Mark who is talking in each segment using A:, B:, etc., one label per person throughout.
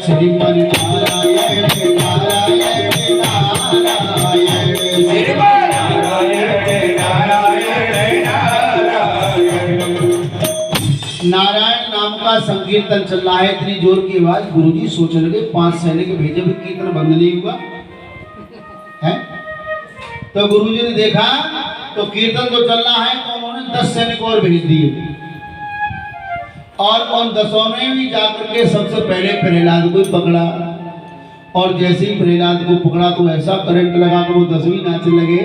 A: श्रीमन नारायण नारायण नारायण नारायण नाम का संकीर्तन चल रहा है। इतनी जोर की आवाज, गुरुजी सोचने लगे 5 सैनिक भेजे भी कीर्तन बंद नहीं हुआ है। तो गुरुजी ने देखा तो कीर्तन तो चल रहा है, तो उन्होंने 10 सैनिक और भेज दिए और उन 10 ने भी जाकर के सबसे पहले प्रहलाद को पकड़ा। और जैसे ही प्रहलाद को पकड़ा तो ऐसा करंट लगा कि वो 10 भी नाचने लगे।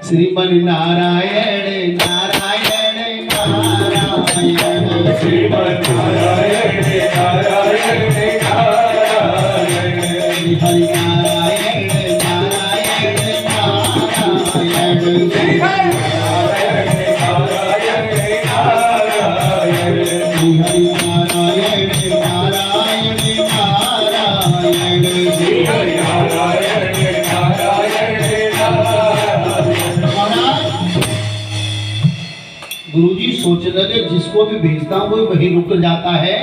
A: श्रीमन नारायण नारायण नारायण
B: श्रीमन नारायण नारायण नारायण
A: हरि नारायण नारायण नारायण
B: नारायण
A: हरि नारायण नारायण गुरुजी सोचने लगे जिसको भी भेजता हूँ वो वही रुक जाता है,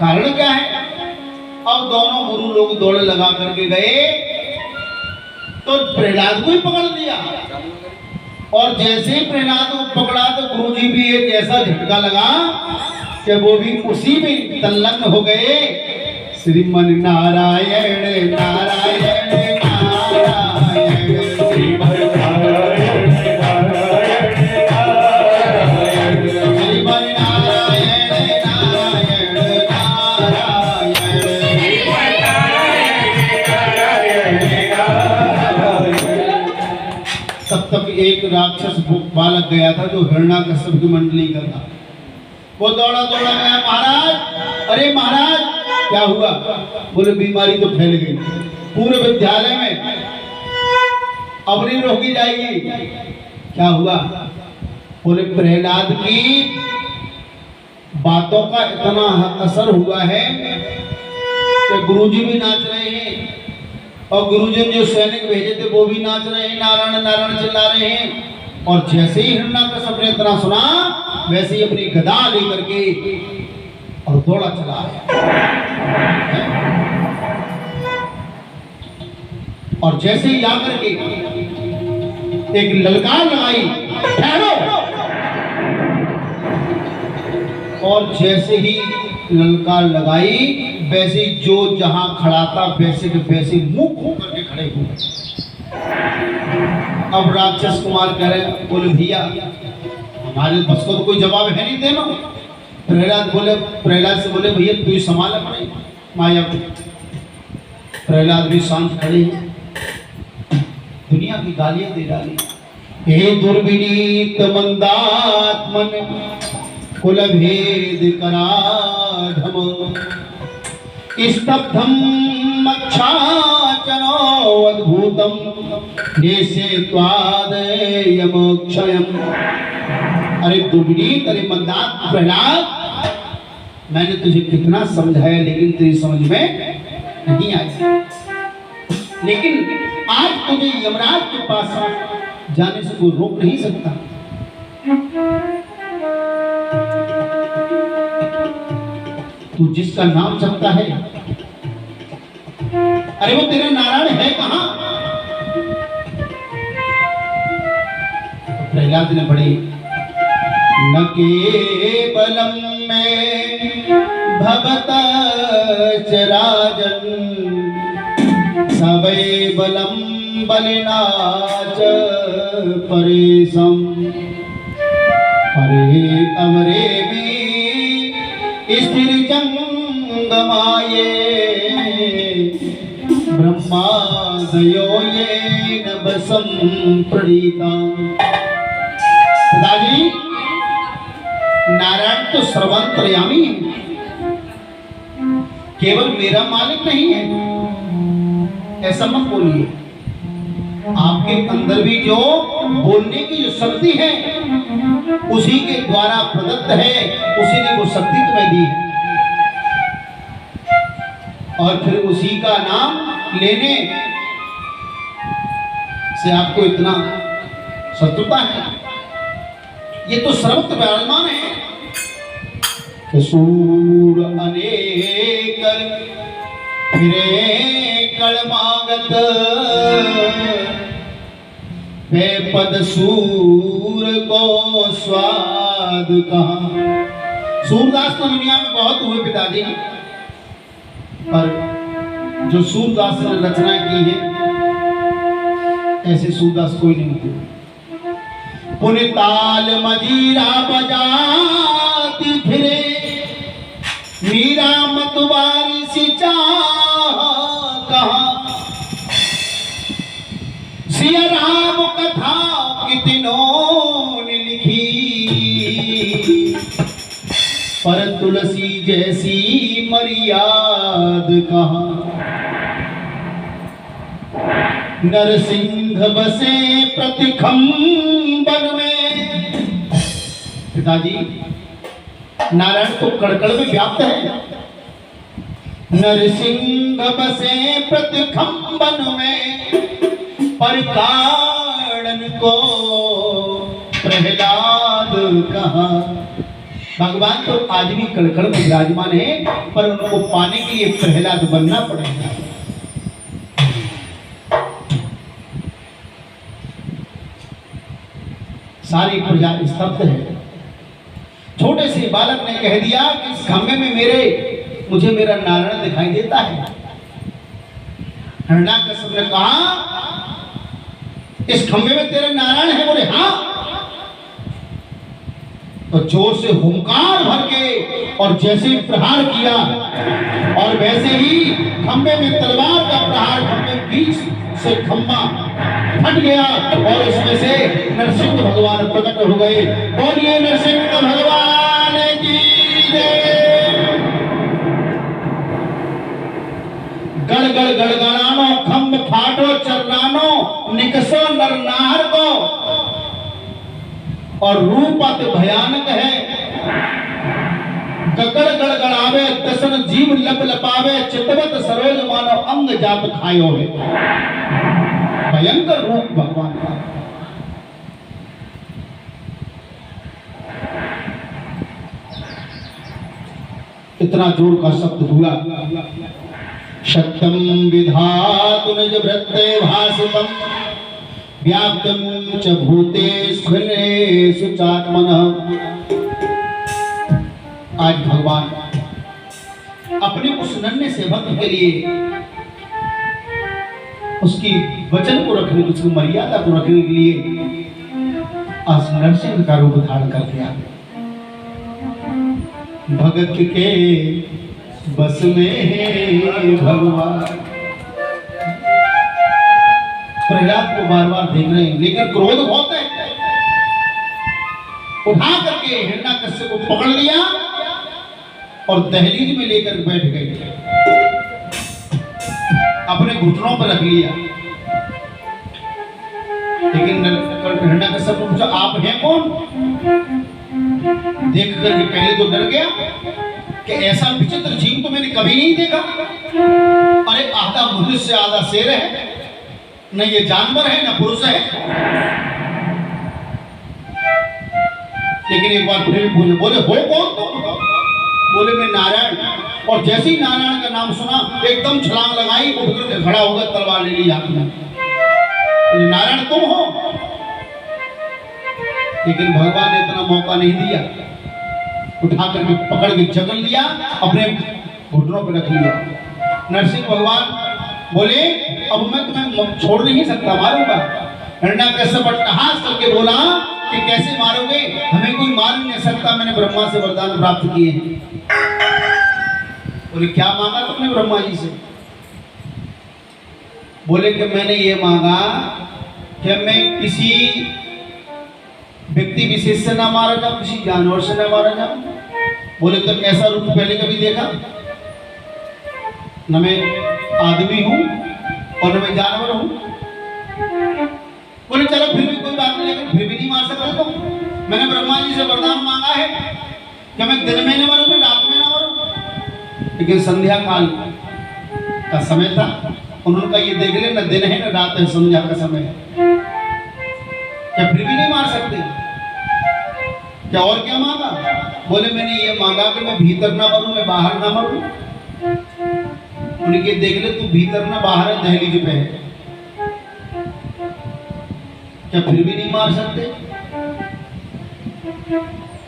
A: कारण क्या है। अब दोनों गुरु लोग दौड़ लगा करके गए तो प्रहलाद को ही पकड़ लिया। और जैसे ही प्रहलाद को पकड़ा तो गुरुजी भी एक ऐसा झटका लगा कि वो भी उसी में तल्लक हो गए। श्रीमन नारायण नारायण नारायण
B: श्रीमन नारायण नारायण
A: श्रीमन नारायण नारायण नारायण। तब तक एक राक्षस बालक गया था जो हिरण्याकश्यप की मंडली का था। वो दौड़ा दौड़ा गया, महाराज अरे महाराज क्या हुआ। बोले बीमारी तो फैल गई पूरे विद्यालय में, अब नहीं रोकी जाएगी। क्या हुआ। बोले प्रहलाद की बातों का इतना असर हुआ है कि गुरुजी भी नाच रहे हैं और गुरुजी ने जो सैनिक भेजे थे वो भी नाच रहे हैं, नारायण नारायण चिल्ला रहे हैं। और जैसे ही हिरण्याकश्यप ने इतना सुना वैसे ही अपनी गदा लेकर के और दौड़ा चला आया। और जैसे ही आकर के एक ललकार लगाई, ठहरो। और जैसे ही ललकार लगाई वैसे ही जो जहां खड़ा था वैसे के वैसे मुंह होकर के खड़े हुए। अब राक्षस कुमार कह रहे, बोले भैया हमारे बस को तो कोई जवाब है नहीं देना। प्रहलाद से बोले भैया तू ही संभाल पड़े माया को। प्रहलाद भी शांत खड़े हैं, दुनिया की गालियां दे डाली। हे दुर्विनीत मंदात्मन कुल भेद कराधम स्तब्धम मक्षाचनो अद्भुतम जैसे त्वादयमोक्षयम। अरे दुर्विनीत, अरे मंदात प्रहलाद, मैंने तुझे कितना समझाया लेकिन तेरी समझ में नहीं आया। लेकिन आज तुझे यमराज के पास जाने से कोई रोक नहीं सकता। तू जिसका नाम जपता है, अरे वो तेरा नारायण है कहां। प्रहलाद ने बड़ी न केवलम में भवत चराजन सवै बलम बलिनाच परेशम परे अवरे भी स्थिर जंगमाये ब्रह्मादयो ये नभसम प्रणीता। पिताजी नारायण तो सर्वंतर्यामी है, केवल मेरा मालिक नहीं है, ऐसा मत बोलिए। आपके अंदर भी जो बोलने की जो शक्ति है उसी के द्वारा प्रदत्त है, उसी ने वो शक्ति तुम्हें दी है। और फिर उसी का नाम लेने से आपको इतना शत्रुता है। ये तो सर्वत्र विराजमान है। सूर अनेक फिरे कड़मागत वे पद सूर को स्वाद कहा। सूरदास तो दुनिया में बहुत हुए पिताजी, पर जो सूरदास ने रचना की है ऐसे सूरदास कोई नहीं हुए। पुण्य ताल मजीरा बजाती फिरे मीरा मतवारी सी चाह कहा। सिया राम कथा कितनों ने लिखी पर तुलसी जैसी मर्याद कहा। नरसिंह बसे प्रतिखंबन में। पिताजी नारायण तो कड़कड़ में व्याप्त है। नरसिंह बसे प्रतिखंबन में पर कारण को प्रहलाद कहा। भगवान तो आज भी कड़कड़ में विराजमान है, पर उनको पाने के लिए प्रहलाद बनना पड़ेगा। सारी प्रजा स्तब्ध है। छोटे से बालक ने कह दिया कि इस खंभे में मुझे मेरा नारायण दिखाई देता है। हिरण्याकश्यप ने कहा इस खंभे में तेरा नारायण है? बोले हाँ। तो जोर से हुंकार भर के और जैसे प्रहार किया और वैसे ही खंभे में तलवार का प्रहार, खंभे बीच से खंभा फट गया और उसमें से नरसिंह भगवान प्रकट हो गए। बोलिए नरसिंह भगवान की जय। गड़ गड़ गड़गड़ानो खंभ फाटो चरनानो निकसो नरनार को। और रूप अति भयानक है। गगड़ गड़गड़ावे दसन जीव लप लपावे चितवत सरोज मानो अंग जात खायो है। भयंकर रूप भगवान का। इतना जोर का शब्द हुआ। सत्यम विधातु निज वृत्ते भासितम व्याप्तम च भूतेषु खिलेषु चात्मनः। आज भगवान अपने उस नन्हे सेवक के लिए उसकी वचन को रखने, उसकी मर्यादा को रखने के लिए आज नरसिंह का रूप धारण कर दिया। भगत के बस में है भगवान। प्रहलाद को बार बार देख रहे हैं, लेकिन क्रोध बहुत है। उठा करके हिरण्याकश्यप को पकड़ लिया और दहलीज में लेकर बैठ गए, अपने घुटनों पर रख लिया। लेकिन हिरण्याकश्यप ने पूछा आप हैं कौन? देख करके पहले तो डर गया कि ऐसा विचित्र जीव तो मैंने कभी नहीं देखा। अरे आधा मनुष्य आधा शेर है, न ये जानवर है न पुरुष है। लेकिन एक बार फिर पूछे, बोले हो कौन तुम? बोले मैं नारायण। और जैसे ही नारायण का नाम सुना एकदम छलांग लगाई, उठ करके खड़ा होकर तलवार ले ली हाथ में। नारायण तुम हो? लेकिन भगवान ने इतना मौका नहीं दिया। उठा करके पकड़ के जकड़ लिया, अपने घुटनों पर रख लिया। नरसिंह भगवान बोले अब मैं तुम्हें छोड़ नहीं सकता, मारूंगा। हिरण्याकश्यप अट्टहास करके बोला कि कैसे मारोगे? हमें कोई मार नहीं सकता, मैंने ब्रह्मा से वरदान प्राप्त किए हैं। बोले क्या मांगा तुमने ब्रह्मा जी से? बोले कि मैंने ये मांगा कि मैं किसी व्यक्ति विशेष से ना मारा जाऊं, किसी जानवर से ना मारा जाऊं। बोले तो ऐसा रूप पहले कभी देखा? न मैं आदमी हूं और न मैं जानवर हूं। बोले चलो फिर भी कोई बात नहीं, लेकिन फिर भी नहीं मार सकते तो। मैंने ब्रह्मा जी से वरदान मांगा है कि मैं दिन में न मरूं, मैं रात में ना मरूं। लेकिन संध्या काल का समय था, उन्होंने कहा ये देख ले न दिन है न रात है, संध्या का समय है, क्या फिर भी नहीं मार सकते? क्या और क्या मांगा? बोले मैंने ये मांगा कि मैं भीतर ना मरूं, मैं बाहर ना मरूं। उनके देख ले, तू भीतर ना बाहर है, दहलीज पे है, क्या फिर भी नहीं मार सकते?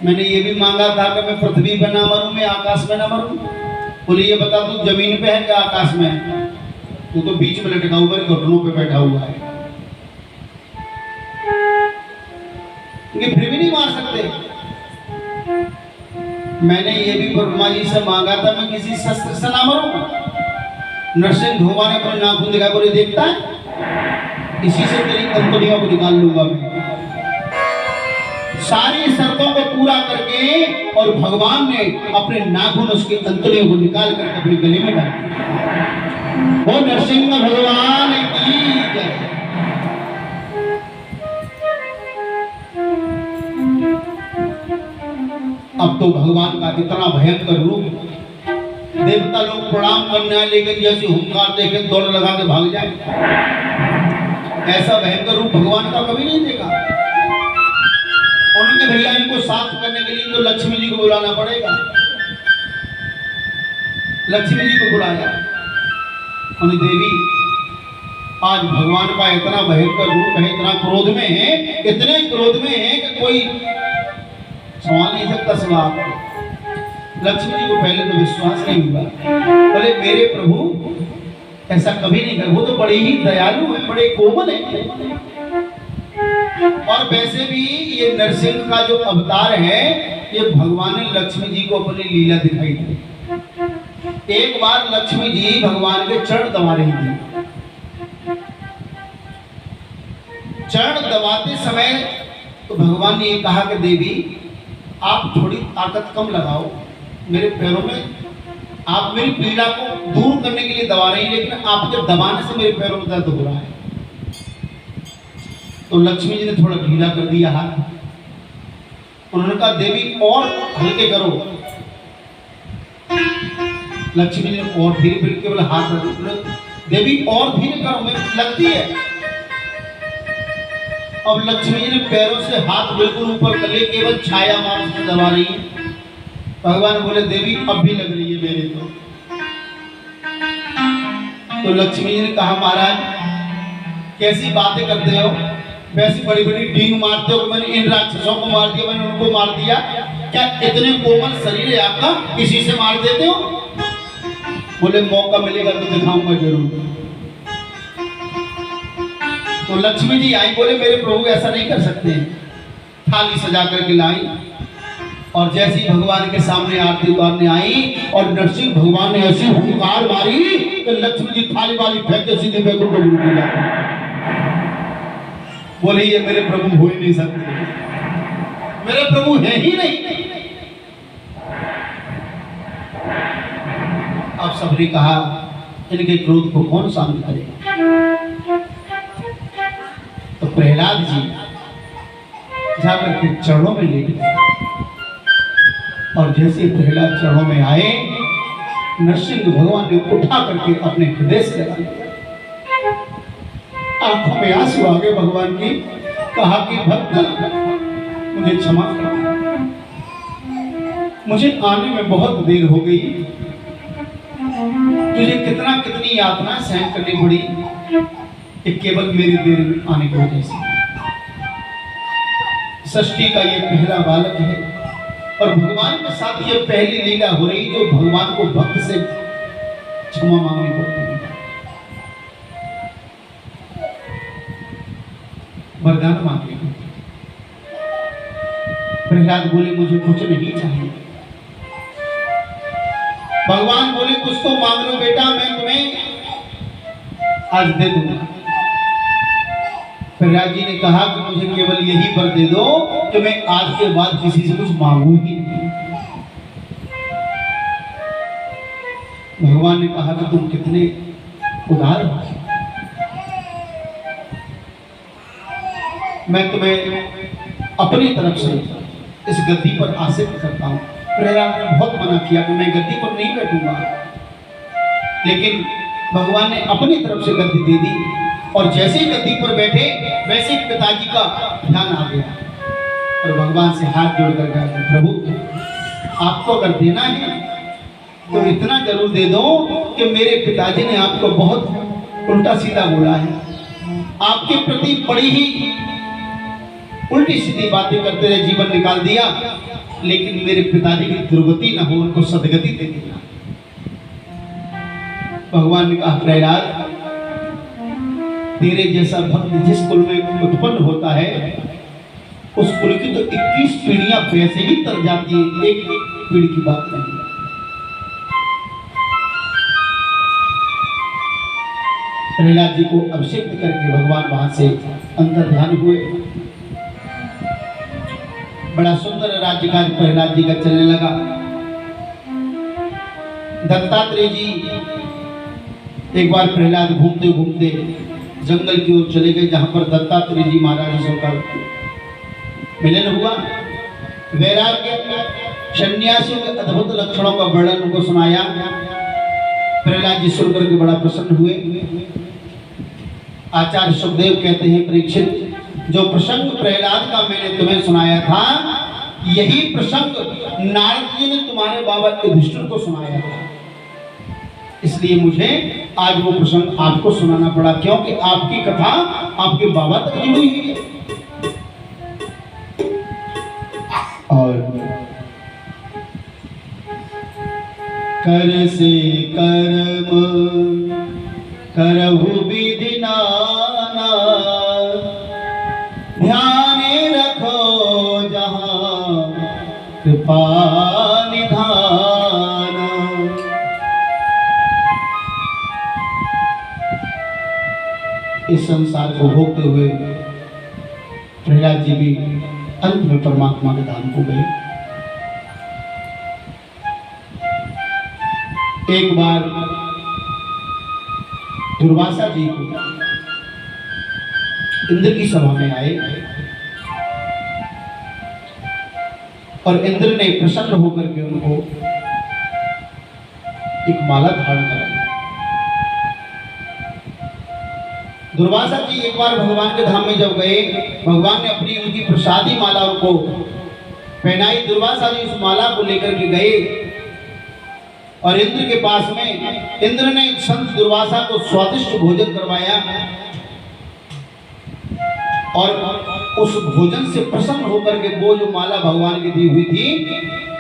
A: मैंने ये भी मांगा था कि मैं पृथ्वी पे ना मरूं, मैं आकाश में ना मरूं। बोले ये बता, तू जमीन पे है क्या आकाश में है? तू तो बीच में लटका हुआ है, घुटनों पे बैठा हुआ है, ये फिर भी नहीं मार सकते। मैंने ये भी ब्रह्मा जी से मांगा था, मैं किसी शस्त्र से ना मरूं। नरसिंह धोमा ने अपने नाखून दिखा, बोले देखता है, इसी से तेरी कंपनियों को निकाल लूंगा मैं। सारी शर्तों को पूरा करके और भगवान ने अपने नाखून उसके अंतड़ियों को निकाल कर अपने गले में डाल दिया। वो नरसिंह भगवान की जय। अब तो भगवान का इतना भयंकर रूप, देवता लोग प्रणाम करने आए, लेकिन जैसे हुंकार देखे दौड़ लगा के भाग जाए। ऐसा भयंकर रूप भगवान का कभी नहीं देखा। उन्होंने भैया इनको साफ करने के लिए तो लक्ष्मी जी को बुलाना पड़ेगा। लक्ष्मी जी को बुलाया, उन्हें देवी आज भगवान का इतना भयंकर रूप है, इतना क्रोध में है, इतने क्रोध में है कि कोई संभाल नहीं सकता सिवा आपको। लक्ष्मी जी को पहले तो विश्वास नहीं हुआ, बोले मेरे प्रभु ऐसा कभी नहीं कर, वो तो बड़े ही दयालु है, बड़े कोमल है, और वैसे भी ये नरसिंह का जो अवतार है, ये भगवान ने लक्ष्मी जी को अपनी लीला दिखाई थी। एक बार लक्ष्मी जी भगवान के चरण दबा रही थी। चरण दबाते समय तो भगवान ने ये कहा कि देवी आप थोड़ी ताकत कम लगाओ मेरे पैरों में, आप मेरी पीड़ा को दूर करने के लिए दबा रही हैं, लेकिन आपके दबाने से मेरे पैरों में दर्द हो रहा है। तो लक्ष्मी जी ने थोड़ा ढीला कर दिया हाथ। उन्होंने कहा देवी और हल्के करो। लक्ष्मी जी ने और धीरे धीरे केवल हाथ रखा, देवी और धीरे करो, मेरे लगती है। अब लक्ष्मी जी ने पैरों से हाथ बिल्कुल ऊपर कर लिए, केवल छाया मात्र से दबा रही है। भगवान बोले देवी अब भी लग रही है मेरे तो लक्ष्मी जी ने कहा महाराज कैसी बातें करते हो, वैसी बड़ी बड़ी डींग मारते हो, मैंने इन राक्षसों को मार दिया, मैंने उनको मार दिया, क्या इतने कोमल शरीर है आपका, किसी से मार देते हो? बोले मौका मिलेगा तो दिखाऊंगा जरूर। तो लक्ष्मी जी आई, बोले मेरे प्रभु ऐसा नहीं कर सकते। थाली सजा करके लाई और जैसे ही भगवान के सामने आरती उतारने आई और नरसिंह भगवान ने ऐसी हुंकार मारी कि लक्ष्मी जी थाली वाली फेंक के सीधे बैकुंठ में गिर गई। बोले ये मेरे प्रभु हो ही नहीं सकते, मेरे प्रभु है ही नहीं। अब सबने कहा इनके क्रोध को कौन शांत करेगा? तो प्रहलाद जी जाकर के चरणों में लेट गए और जैसे प्रहलाद चरणों में आए, नरसिंह भगवान ने उठा करके अपने हृदय से लगा लिया। आंखों में आंसू आ गए भगवान की। कहा कि भक्त मुझे क्षमा करो, मुझे आने में बहुत देर हो गई, तुझे कितनी यातना सहन करनी पड़ी कि केवल मेरी देर में आने की वजह से। सृष्टि का ये पहला बालक है और भगवान के साथ ये पहली लीला हो रही जो भगवान को भक्त से क्षमा मांगनी पड़ती है, वरदान मांगने को। प्रहलाद बोले मुझे कुछ नहीं चाहिए। भगवान बोले कुछ तो मांग लो बेटा, मैं तुम्हें आज दे दूंगा। प्रहलाद जी ने कहा कि मुझे केवल यही वर दे दो कि मैं आज के बाद किसी से कुछ मांगू ही नहीं। भगवान ने कहा कि तुम कितने उदार हो, मैं तुम्हें अपनी तरफ से इस गद्दी पर आसीन करता हूं। प्रहलाद ने बहुत मना किया कि मैं गद्दी पर नहीं बैठूंगा, लेकिन भगवान ने अपनी तरफ से गद्दी दे दी और जैसे ही गद्दी पर बैठे वैसे ही पिताजी का ध्यान आ गया और भगवान से हाथ जोड़ कर कहा प्रभु आपको अगर देना है तो इतना जरूर दे दो कि मेरे पिताजी ने आपको बहुत उल्टा सीधा बोला है, आपके प्रति बड़ी ही उल्टी सीधी बातें करते रहे, जीवन निकाल दिया, लेकिन मेरे पिताजी की दुर्गति ना हो, उनको सदगति दे दिया। भगवान ने कहा प्रहलाद, तेरे जैसा भक्त जिस कुल में उत्पन्न होता है उस कुल की तो 21 पीढ़ियां वैसे ही तर जाती है, एक पीढ़ी की बात नहीं। प्रहलाद जी को अभिषेक करके भगवान वहां से अंतर ध्यान हुए। बड़ा सुंदर राज्य कार्य प्रहलाद जी का चलने लगा। दत्तात्रेय जी एक बार प्रहलाद घूमते घूमते जंगल की ओर चले गए, जहां पर दत्तात्रेय जी महाराज जी का मिलन हुआ। वैराग्य सन्यासियों के अद्भुत लक्षणों का वर्णन उनको सुनाया। प्रहलाद जी सुनकर के बड़ा प्रसन्न हुए। आचार्य सुखदेव कहते हैं, परीक्षित, जो प्रसंग प्रहलाद का मैंने तुम्हें सुनाया था, यही प्रसंग नारद जी ने तुम्हारे बाबा युधिष्ठिर को सुनाया था। इसलिए मुझे आज वो प्रसंग आपको सुनाना पड़ा, क्योंकि आपकी कथा आपके बाबा तक जुड़ी हुई है। और कर से कर्म करहु विधि नाना, ध्यान रखो जहां कृपा निधान। इस संसार को भोगते हुए प्रहलाद जी भी अंत में परमात्मा के धाम को गए। एक बार दुर्वासा जी को इंद्र की सभा में आए और इंद्र ने प्रसन्न होकर के उनको एक माला धारण कराई। दुर्वासा जी एक बार भगवान के धाम में जब गए, भगवान ने अपनी उनकी प्रसादी माला उनको पहनाई। दुर्वासा जी उस माला को लेकर के गए और इंद्र के पास में इंद्र ने संत दुर्वासा को स्वादिष्ट भोजन करवाया और उस भोजन से प्रसन्न होकर के वो जो माला भगवान की दी हुई थी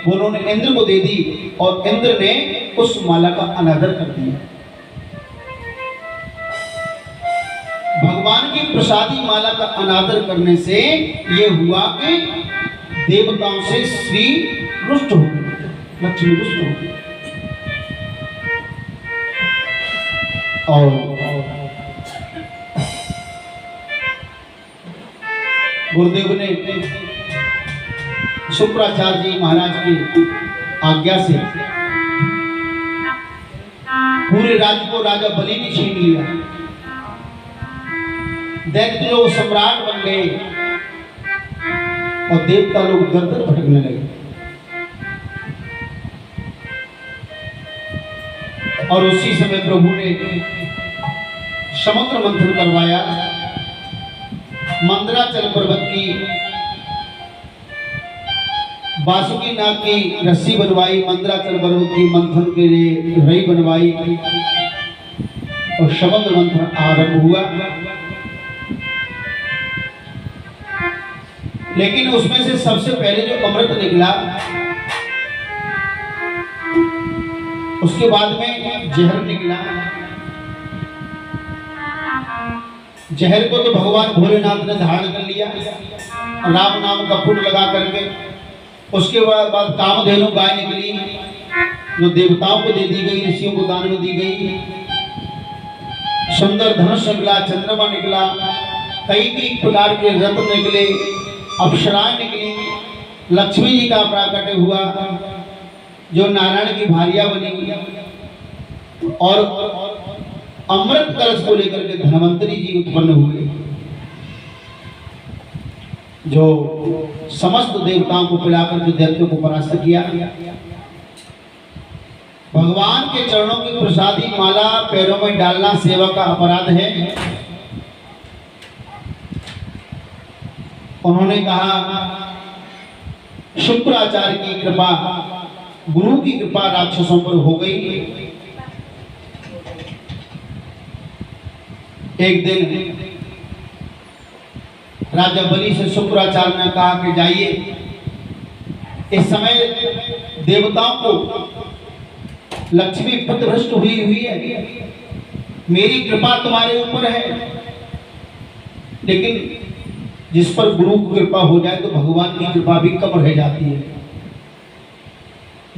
A: वो उन्होंने इंद्र को दे दी और इंद्र ने उस माला का अनादर कर दिया। भगवान की प्रसादी माला का अनादर करने से ये हुआ कि देवताओं से श्री रुष्ट हो गए, लक्ष्मी रुष्ट हो गई। और गुरुदेव ने शुक्राचार्य जी महाराज की आज्ञा से पूरे राज्य को राजा बलि ने छीन लिया। दैत्य लोग सम्राट बन गए और देवता लोग दर दर भटकने लगे। और उसी समय प्रभु ने समुद्र मंथन करवाया। मंदराचल पर्वत की बासुकी नाग की रस्सी बनवाई, मंदराचल पर्वत की मंथन के लिए रई बनवाई और समुद्र मंथन आरंभ हुआ। लेकिन उसमें से सबसे पहले जो अमृत निकला, उसके बाद में जहर निकला। जहर को तो भगवान भोलेनाथ ने धारण कर लिया राम नाम का पुट लगा करके। उसके बाद कामधेनु गाय निकली जो देवताओं को दे दी गई, ऋषियों को दान में दी गई। सुंदर धनुष निकला, चंद्रमा निकला, कई प्रकार के रत्न निकले, अप्सराएं निकली, लक्ष्मी जी का प्राकट्य हुआ जो नारायण की भारिया बनी और अमृत कलश को लेकर के धनवंतरी जी उत्पन्न हुए जो समस्त देवताओं को पिलाकर के दैत्यों को परास्त किया। भगवान के चरणों की प्रसादी माला पैरों में डालना सेवा का अपराध है। उन्होंने कहा शुक्राचार्य की कृपा गुरु की कृपा राक्षसों पर हो गई। एक दिन राजा बलि से शुक्राचार्य ने कहा कि जाइए, इस समय देवताओं को लक्ष्मी पथभ्रष्ट हुई है, मेरी कृपा तुम्हारे ऊपर है, लेकिन जिस पर गुरु की कृपा हो जाए तो भगवान की कृपा भी कम रह जाती है।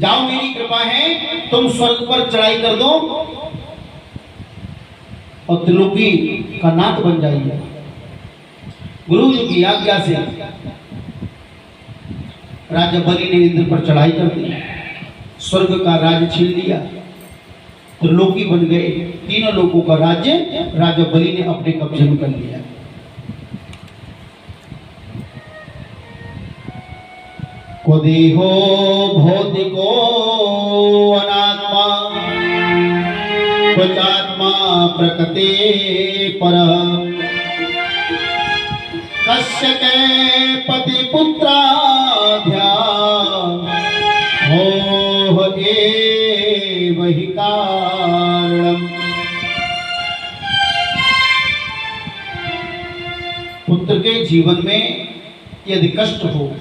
A: जाओ, मेरी कृपा है, तुम स्वर्ग पर चढ़ाई कर दो और त्रिलोकी का नाथ बन जाइए। गुरु जी की आज्ञा से राजा बलि ने इंद्र पर चढ़ाई कर दी, स्वर्ग का राज्य छीन लिया, त्रिलोकी बन गए। तीनों लोगों का राज्य राजा बलि ने अपने कब्जे में कर लिया। को देहो भौतिको अनात्मा, क्वचात्मा प्रकृते पर, कस्य के पति पुत्राध्या, मोह एव हि कारणम्। पुत्र के जीवन में यदि कष्ट हो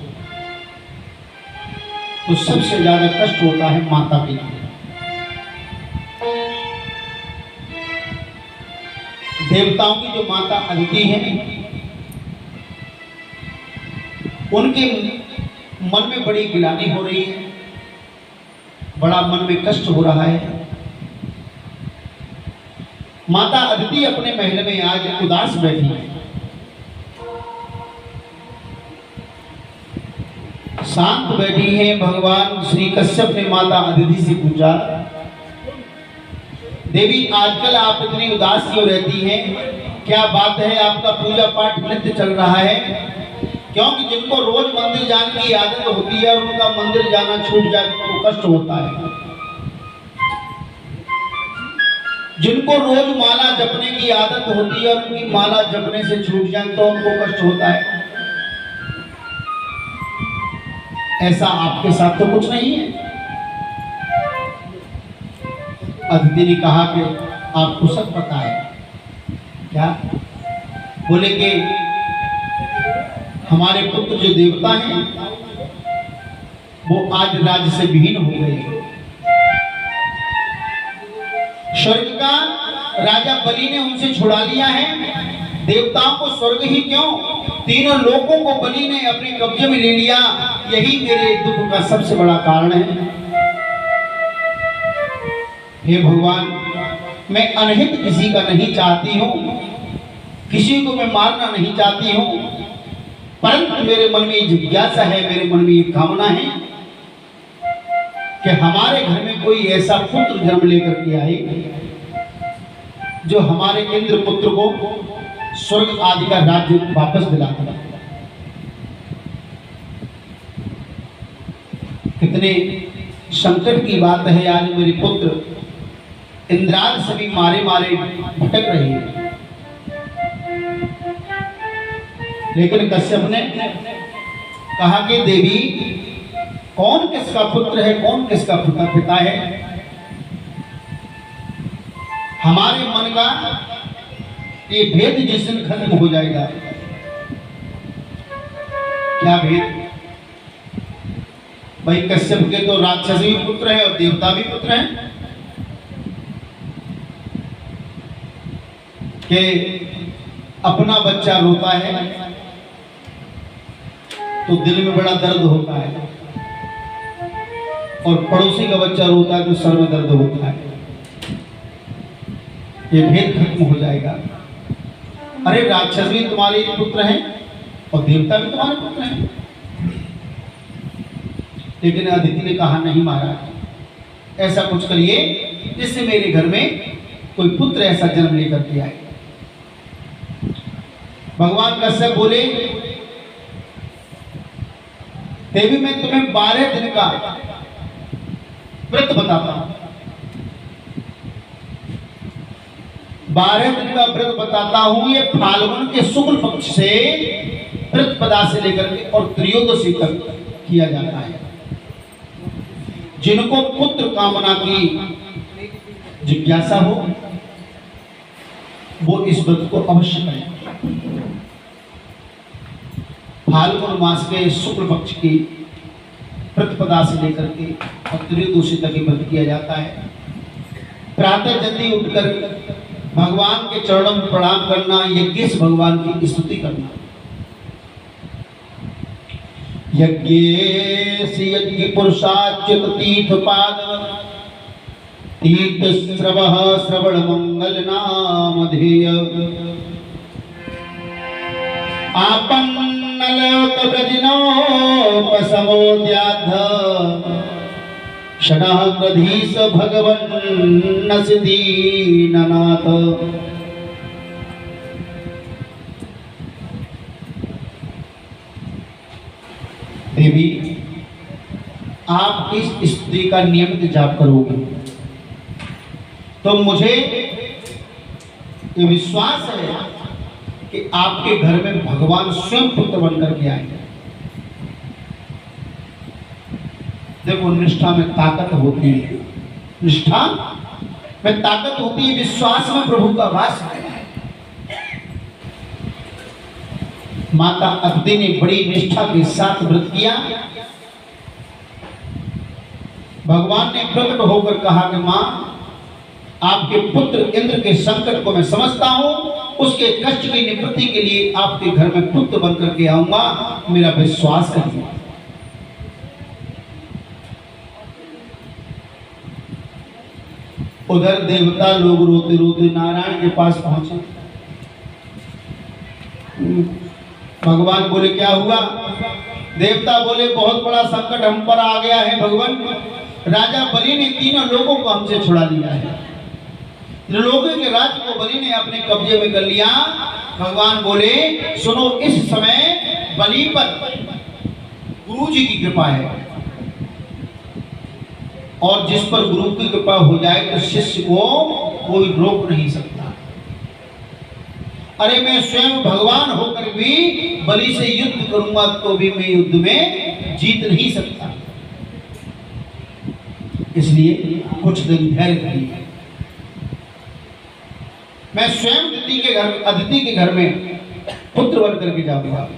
A: तो सबसे ज्यादा कष्ट होता है माता के लिए। देवताओं की जो माता अदिति है, उनके मन में बड़ी गिलानी हो रही है, बड़ा मन में कष्ट हो रहा है। माता अदिति अपने महल में आज उदास बैठी है, शांत बैठी है। भगवान श्री कश्यप ने माता अदिति से पूछा, देवी आजकल आप इतनी उदास क्यों रहती हैं? क्या बात है? आपका पूजा पाठ नित्य चल रहा है? क्योंकि जिनको रोज मंदिर जाने की आदत होती है और उनका मंदिर जाना छूट जाए तो कष्ट होता है। जिनको रोज माला जपने की आदत होती है और उनकी माला जपने से छूट जाए तो उनको कष्ट होता है। ऐसा आपके साथ तो कुछ नहीं है। अदिति ने कहा कि आपको सब पता है क्या? बोले कि हमारे पुत्र जो देवता हैं वो आज राज्य से विहीन हो गए। स्वर्ग का राजा बलि ने उनसे छुड़ा लिया है। देवताओं को स्वर्ग ही क्यों, तीनों लोगों को बलि ने अपने कब्जे में ले लिया। यही मेरे दुख का सबसे बड़ा कारण है। हे भगवान, मैं अनहित किसी का नहीं चाहती हूँ, किसी को मैं मारना नहीं चाहती हूँ, परंतु मेरे मन में जिज्ञासा है, मेरे मन में एक कामना है कि हमारे घर में कोई ऐसा पुत्र जन्म लेकर के आए जो हमारे इंद्र पुत्र को स्वर्ग आदि का राज्य वापस दिलाता है। कितने संकट की बात है, आज मेरे पुत्र इंद्राज सभी मारे मारे भटक रहे हैं। लेकिन कश्यप ने कहा कि देवी, कौन किसका पुत्र है, कौन किसका पिता है? हमारे मन का ये भेद जिस दिन खत्म हो जाएगा। क्या भेद? भाई कश्यप के तो राक्षस भी पुत्र है और देवता भी पुत्र है। कि अपना बच्चा रोता है तो दिल में बड़ा दर्द होता है, और पड़ोसी का बच्चा रोता है तो सर में दर्द होता है। ये भेद खत्म हो जाएगा। अरे राक्षस भी तुम्हारे पुत्र हैं और देवता भी तुम्हारे पुत्र हैं। लेकिन अदिति ने कहा, नहीं महाराज, ऐसा कुछ करिए जिससे मेरे घर में कोई पुत्र ऐसा जन्म लेकर के आए। भगवान कश्यप बोले, देवी मैं तुम्हें 12 दिन का व्रत बताता हूं। 12 दिन का व्रत बताता हूं। ये फाल्गुन के शुक्ल पक्ष से प्रतिपदा से लेकर के और त्रयोदशी तक किया जाता है। जिनको पुत्र कामना की जिज्ञासा हो वो इस व्रत को अवश्य करें। फाल्गुन मास के शुक्ल पक्ष की प्रतिपदा से लेकर के त्रयोदशी तक ये व्रत किया जाता है। प्रातः जल्दी उठकर भगवान के चरणों में प्रणाम करना, यज्ञेश भगवान की स्तुति करना। यज्ञेश यज्ञ पुरुषाच्युत तीर्थ पाद तीर्थ श्रवः श्रवण मंगल नाम ध्येय आपन्नलोक व्रजनोपसमोद्याध क्षणाग्रधीश भगवन् दीननाथ। देवी आप इस स्तुति का नियमित जाप करोगे तो मुझे ये विश्वास है कि आपके घर में भगवान स्वयं पुत्र बनकर के आएंगे। देखो निष्ठा में ताकत होती है, निष्ठा में ताकत होती है, विश्वास में प्रभु का वास है। माता अदिति ने बड़ी निष्ठा के साथ व्रत किया। भगवान ने प्रकट होकर कहा कि मां आपके पुत्र इंद्र के संकट को मैं समझता हूं, उसके कष्ट की निवृत्ति के लिए आपके घर में पुत्र बनकर के आऊंगा, मेरा विश्वास करिए। उधर देवता लोग रोते रोते नारायण के पास पहुंचे। भगवान बोले क्या हुआ? देवता बोले बहुत बड़ा संकट हम पर आ गया है भगवान। राजा बलि ने तीनों लोगों को हमसे छुड़ा लिया है। त्रिलोकी के राज्य को बलि ने अपने कब्जे में कर लिया। भगवान बोले सुनो, इस समय बलि पर गुरु जी की कृपा है और जिस पर गुरु की कृपा हो जाए तो शिष्य को कोई रोक नहीं सकता। अरे मैं स्वयं भगवान होकर भी बलि से युद्ध करूंगा तो भी मैं युद्ध में जीत नहीं सकता। इसलिए कुछ दिन धैर्य धरिए। मैं स्वयं अदिति के घर में पुत्र बन करके जाऊंगा।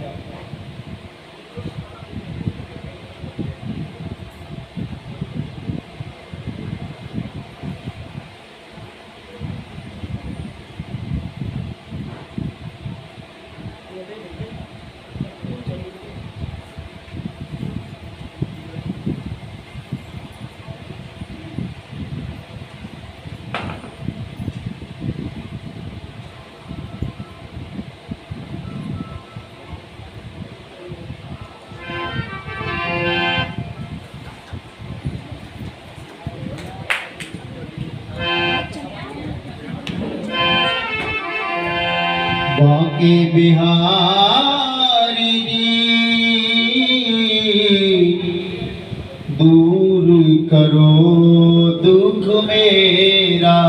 A: बांके बिहारी दूर करो दुख मेरा।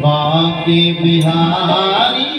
A: बांके बिहारी